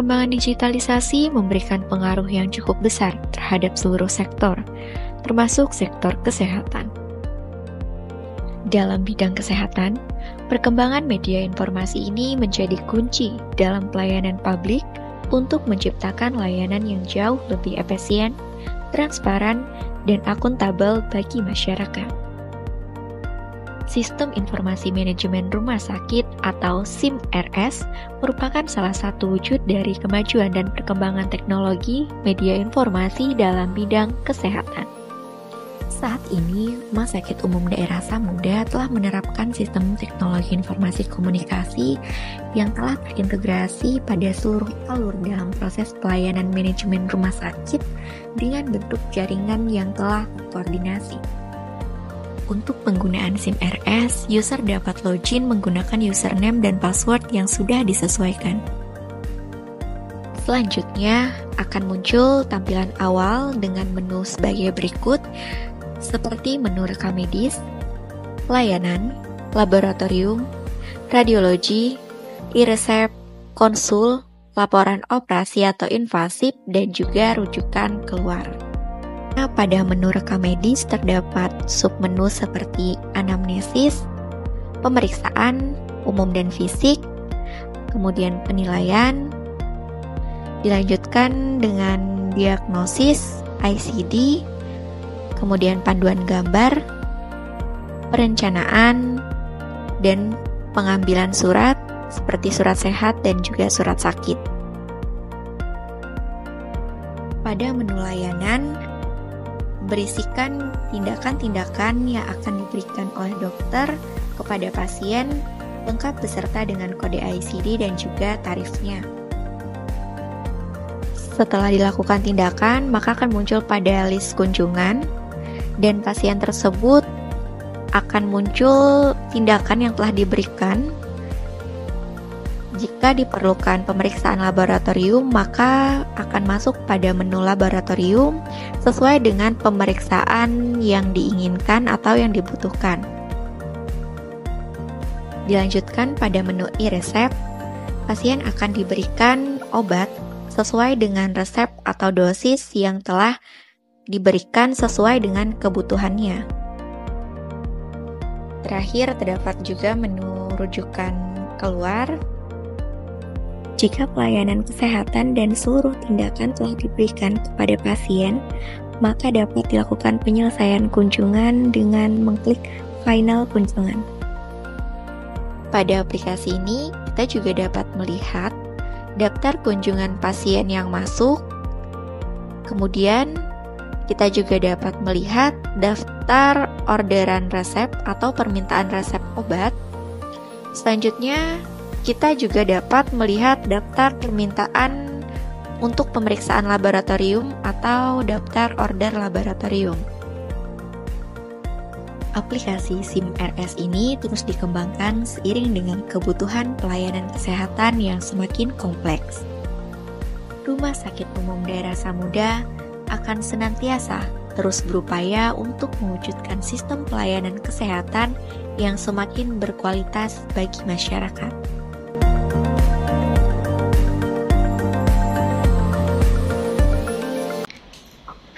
perkembangan digitalisasi memberikan pengaruh yang cukup besar terhadap seluruh sektor, termasuk sektor kesehatan. Dalam bidang kesehatan, perkembangan media informasi ini menjadi kunci dalam pelayanan publik untuk menciptakan layanan yang jauh lebih efisien, transparan, dan akuntabel bagi masyarakat. Sistem Informasi Manajemen Rumah Sakit atau SIM-RS merupakan salah satu wujud dari kemajuan dan perkembangan teknologi media informasi dalam bidang kesehatan. Saat ini, Rumah Sakit Umum Daerah Samudra telah menerapkan sistem teknologi informasi komunikasi yang telah terintegrasi pada seluruh alur dalam proses pelayanan manajemen rumah sakit dengan bentuk jaringan yang telah terkoordinasi. Untuk penggunaan SIM-RS, user dapat login menggunakan username dan password yang sudah disesuaikan. Selanjutnya, akan muncul tampilan awal dengan menu sebagai berikut, seperti menu rekam medis, layanan, laboratorium, radiologi, e-resep, konsul, laporan operasi atau invasif, dan juga rujukan keluar. Nah, pada menu rekam medis terdapat submenu seperti anamnesis, pemeriksaan umum dan fisik, kemudian penilaian, dilanjutkan dengan diagnosis, ICD, kemudian panduan gambar, perencanaan, dan pengambilan surat seperti surat sehat dan juga surat sakit. Pada menu layanan, berisikan tindakan-tindakan yang akan diberikan oleh dokter kepada pasien, lengkap beserta dengan kode ICD dan juga tarifnya. Setelah dilakukan tindakan, maka akan muncul pada list kunjungan, dan pasien tersebut akan muncul tindakan yang telah diberikan. Jika diperlukan pemeriksaan laboratorium, maka akan masuk pada menu laboratorium sesuai dengan pemeriksaan yang diinginkan atau yang dibutuhkan. Dilanjutkan pada menu e-resep, pasien akan diberikan obat sesuai dengan resep atau dosis yang telah diberikan sesuai dengan kebutuhannya. Terakhir, terdapat juga menu rujukan keluar. Jika pelayanan kesehatan dan seluruh tindakan telah diberikan kepada pasien, maka dapat dilakukan penyelesaian kunjungan dengan mengklik final kunjungan. Pada aplikasi ini, kita juga dapat melihat daftar kunjungan pasien yang masuk, kemudian kita juga dapat melihat daftar orderan resep atau permintaan resep obat. Selanjutnya, kita juga dapat melihat daftar permintaan untuk pemeriksaan laboratorium atau daftar order laboratorium. Aplikasi SIM-RS ini terus dikembangkan seiring dengan kebutuhan pelayanan kesehatan yang semakin kompleks. Rumah Sakit Umum Daerah Samudra akan senantiasa terus berupaya untuk mewujudkan sistem pelayanan kesehatan yang semakin berkualitas bagi masyarakat.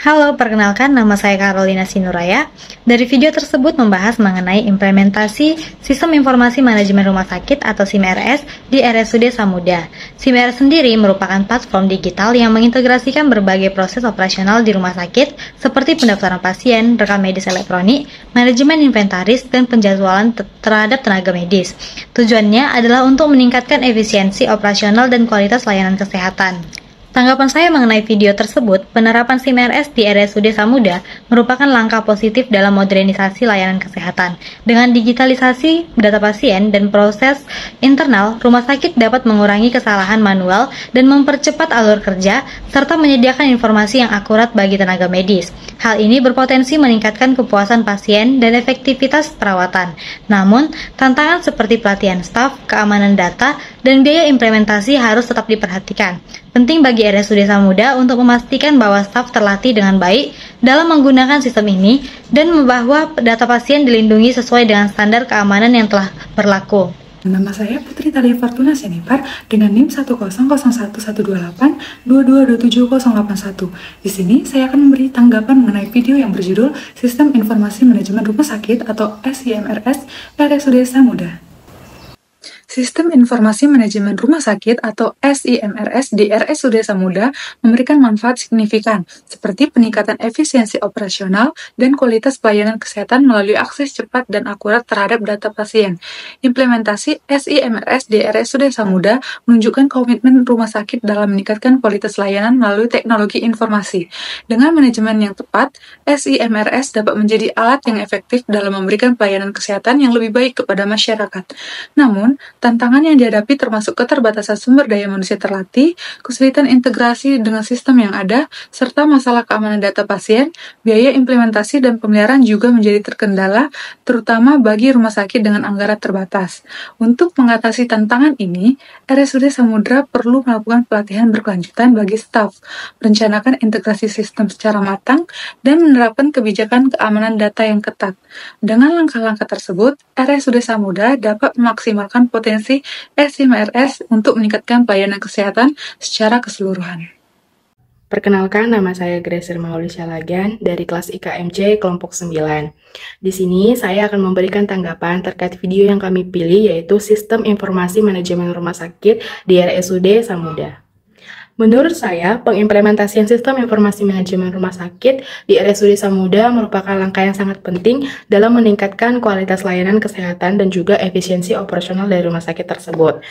Halo, perkenalkan nama saya Carolina Sinuraya. Dari video tersebut membahas mengenai implementasi Sistem Informasi Manajemen Rumah Sakit atau SIM-RS di RSUD Samudra. SIM-RS sendiri merupakan platform digital yang mengintegrasikan berbagai proses operasional di rumah sakit seperti pendaftaran pasien, rekam medis elektronik, manajemen inventaris, dan penjadwalan terhadap tenaga medis. Tujuannya adalah untuk meningkatkan efisiensi operasional dan kualitas layanan kesehatan. Tanggapan saya mengenai video tersebut, penerapan SIM-RS di RSUD Samudra merupakan langkah positif dalam modernisasi layanan kesehatan. Dengan digitalisasi data pasien dan proses internal, rumah sakit dapat mengurangi kesalahan manual dan mempercepat alur kerja, serta menyediakan informasi yang akurat bagi tenaga medis. Hal ini berpotensi meningkatkan kepuasan pasien dan efektivitas perawatan. Namun, tantangan seperti pelatihan staf, keamanan data, dan biaya implementasi harus tetap diperhatikan. Penting bagi RSUD Samudra untuk memastikan bahwa staf terlatih dengan baik dalam menggunakan sistem ini dan bahwa data pasien dilindungi sesuai dengan standar keamanan yang telah berlaku. Nama saya Putri Thalia Fortuna Sianipar dengan NIM 10011122812278081. Di sini saya akan memberi tanggapan mengenai video yang berjudul Sistem Informasi Manajemen Rumah Sakit atau SIMRS RSUD Samuda. Sistem Informasi Manajemen Rumah Sakit atau SIMRS di RSUD Samuda memberikan manfaat signifikan, seperti peningkatan efisiensi operasional dan kualitas pelayanan kesehatan melalui akses cepat dan akurat terhadap data pasien. Implementasi SIMRS di RSUD Samuda menunjukkan komitmen rumah sakit dalam meningkatkan kualitas layanan melalui teknologi informasi. Dengan manajemen yang tepat, SIMRS dapat menjadi alat yang efektif dalam memberikan pelayanan kesehatan yang lebih baik kepada masyarakat. Namun, tantangan yang dihadapi termasuk keterbatasan sumber daya manusia terlatih, kesulitan integrasi dengan sistem yang ada, serta masalah keamanan data pasien. Biaya implementasi dan pemeliharaan juga menjadi terkendala, terutama bagi rumah sakit dengan anggaran terbatas. Untuk mengatasi tantangan ini, RSUD Samudra perlu melakukan pelatihan berkelanjutan bagi staf, merencanakan integrasi sistem secara matang, dan menerapkan kebijakan keamanan data yang ketat. Dengan langkah-langkah tersebut, RSUD Samuda dapat memaksimalkan potensi SIMRS untuk meningkatkan pelayanan kesehatan secara keseluruhan. Perkenalkan, nama saya Grace Mauli Syalagan dari kelas IKMC kelompok 9. Di sini saya akan memberikan tanggapan terkait video yang kami pilih, yaitu Sistem Informasi Manajemen Rumah Sakit di RSUD Samuda. Menurut saya, pengimplementasian sistem informasi manajemen rumah sakit di RSUD Samuda merupakan langkah yang sangat penting dalam meningkatkan kualitas layanan kesehatan dan juga efisiensi operasional dari rumah sakit tersebut.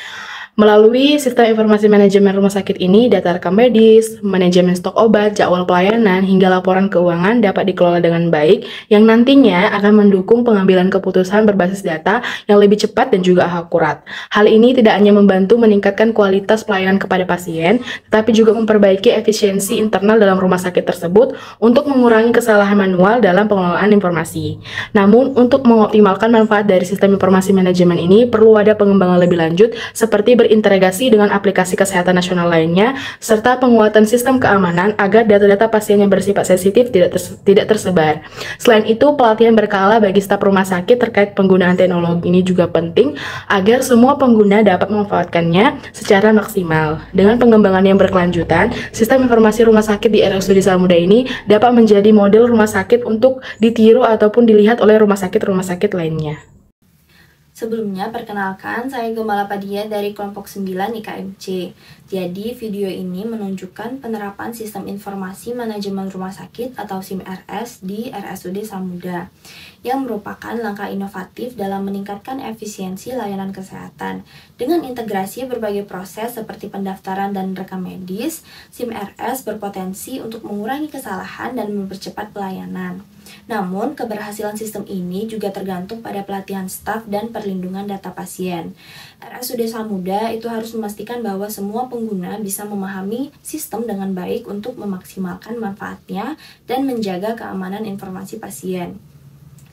Melalui sistem informasi manajemen rumah sakit ini, data rekam medis, manajemen stok obat, jadwal pelayanan, hingga laporan keuangan dapat dikelola dengan baik, yang nantinya akan mendukung pengambilan keputusan berbasis data yang lebih cepat dan juga akurat. Hal ini tidak hanya membantu meningkatkan kualitas pelayanan kepada pasien, tetapi juga memperbaiki efisiensi internal dalam rumah sakit tersebut untuk mengurangi kesalahan manual dalam pengelolaan informasi. Namun, untuk mengoptimalkan manfaat dari sistem informasi manajemen ini, perlu ada pengembangan lebih lanjut, seperti berintegrasi dengan aplikasi kesehatan nasional lainnya, serta penguatan sistem keamanan agar data-data pasien yang bersifat sensitif tidak tersebar. Selain itu, pelatihan berkala bagi staf rumah sakit terkait penggunaan teknologi ini juga penting agar semua pengguna dapat memanfaatkannya secara maksimal. Dengan pengembangan yang berkelanjutan, sistem informasi rumah sakit di RSUD Samuda ini dapat menjadi model rumah sakit untuk ditiru ataupun dilihat oleh rumah sakit lainnya. Sebelumnya, perkenalkan, saya Gemala Padia dari kelompok 9 IKMC. Jadi, video ini menunjukkan penerapan sistem informasi manajemen rumah sakit atau SIMRS di RSUD Samuda, yang merupakan langkah inovatif dalam meningkatkan efisiensi layanan kesehatan. Dengan integrasi berbagai proses seperti pendaftaran dan rekam medis, SIMRS berpotensi untuk mengurangi kesalahan dan mempercepat pelayanan. Namun, keberhasilan sistem ini juga tergantung pada pelatihan staf dan perlindungan data pasien. RSUD Samuda itu harus memastikan bahwa semua pengguna bisa memahami sistem dengan baik untuk memaksimalkan manfaatnya dan menjaga keamanan informasi pasien.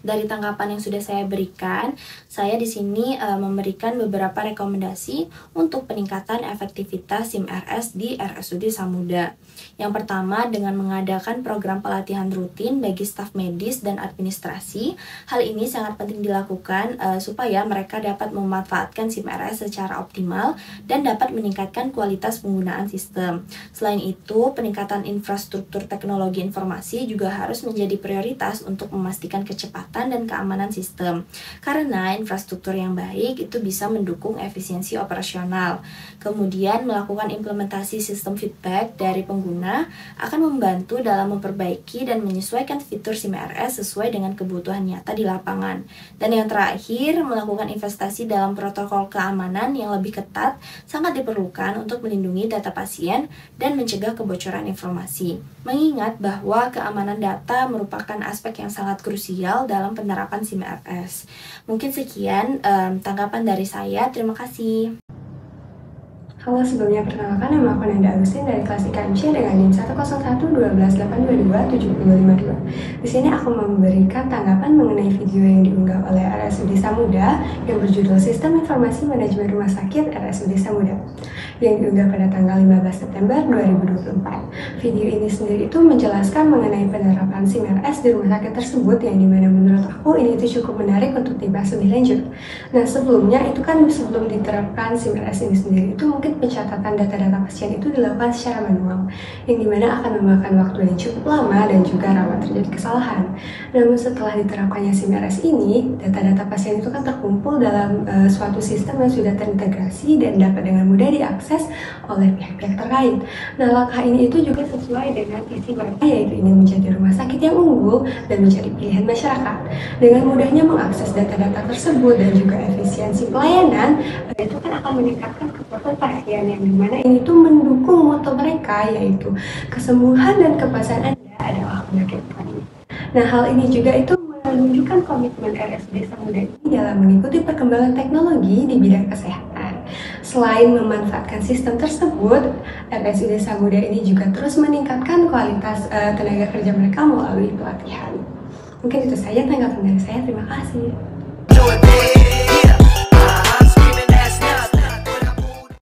Dari tanggapan yang sudah saya berikan, saya di sini memberikan beberapa rekomendasi untuk peningkatan efektivitas SIMRS di RSUD Samuda. Yang pertama, dengan mengadakan program pelatihan rutin bagi staf medis dan administrasi. Hal ini sangat penting dilakukan supaya mereka dapat memanfaatkan SIMRS secara optimal dan dapat meningkatkan kualitas penggunaan sistem. Selain itu, peningkatan infrastruktur teknologi informasi juga harus menjadi prioritas untuk memastikan kecepatan dan keamanan sistem. Karena infrastruktur yang baik itu bisa mendukung efisiensi operasional. Kemudian, melakukan implementasi sistem feedback dari pengguna akan membantu dalam memperbaiki dan menyesuaikan fitur SIMRS sesuai dengan kebutuhan nyata di lapangan. Dan yang terakhir, melakukan investasi dalam protokol keamanan yang lebih ketat sangat diperlukan untuk melindungi data pasien dan mencegah kebocoran informasi. Mengingat bahwa keamanan data merupakan aspek yang sangat krusial dalam penerapan SIMRS. Mungkin sekian tanggapan dari saya. Terima kasih. Halo, sebelumnya perkenalkan, nama aku Nanda Agustin dari kelas IKMC dengan NIM 101-12-82-7052. Di sini aku memberikan tanggapan mengenai video yang diunggah oleh RSUD Samuda yang berjudul Sistem Informasi Manajemen Rumah Sakit RSUD Samuda yang diunggah pada tanggal 15 September 2024. Video ini sendiri itu menjelaskan mengenai penerapan SIM-RS di rumah sakit tersebut yang dimana menurut aku ini itu cukup menarik untuk dibahas lebih lanjut. Nah, sebelumnya itu kan sebelum diterapkan SIM-RS ini sendiri itu mungkin pencatatan data-data pasien itu dilakukan secara manual, yang dimana akan memakan waktu yang cukup lama dan juga rawan terjadi kesalahan. Namun setelah diterapkannya SIM-RS ini, data-data pasien itu kan terkumpul dalam suatu sistem yang sudah terintegrasi dan dapat dengan mudah diakses oleh pihak-pihak terkait. Nah, langkah ini itu juga sesuai dengan visi mereka, yaitu ingin menjadi rumah sakit yang unggul dan menjadi pilihan masyarakat. Dengan mudahnya mengakses data-data tersebut dan juga efisiensi pelayanan, itu kan akan meningkatkan kepuasan pasien, yang dimana ini tuh mendukung moto mereka, yaitu kesembuhan dan kepuasan Anda adalah penyakit kami. Nah, hal ini juga itu menunjukkan komitmen RSUD Samuda ini dalam mengikuti perkembangan teknologi di bidang kesehatan. Selain memanfaatkan sistem tersebut, RSUD Samuda ini juga terus meningkatkan kualitas tenaga kerja mereka melalui pelatihan. Mungkin itu saja tanggapan dari saya. Terima kasih.